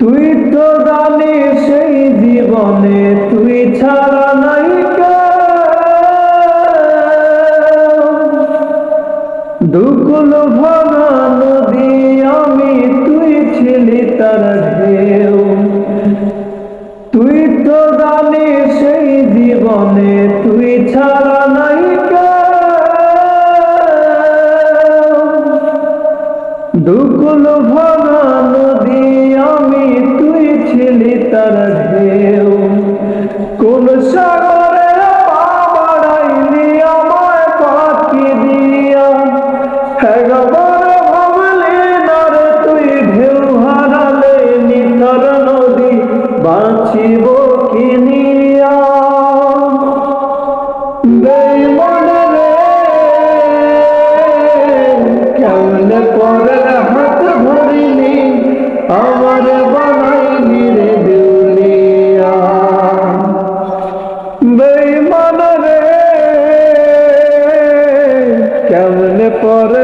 তুই তো জানিস সেই জীবনে তুই ছাড়া নাই দুকুল ভাঙা নদী আমি, তুই ছিলি তার ঢেউ। তুই তো জানিস সেই জীবনে তুই ছাড়া নাই দুকুল ভাঙা নদী আমি, তুই ছিলি তার ঢেউ। কোন সাগরে পা বাড়াইলি আমায় পাখি দিয়া, একবার ভাবলি না রে তুই ঢেউ হারালে নিথর নদী বাঁচিব কি নিয়া। বেঈমান রে কেমনে পরের হাত ধরিলি আমার বানাইলি রে দেউলিয়া। বেঈমান রে কেমনে পরে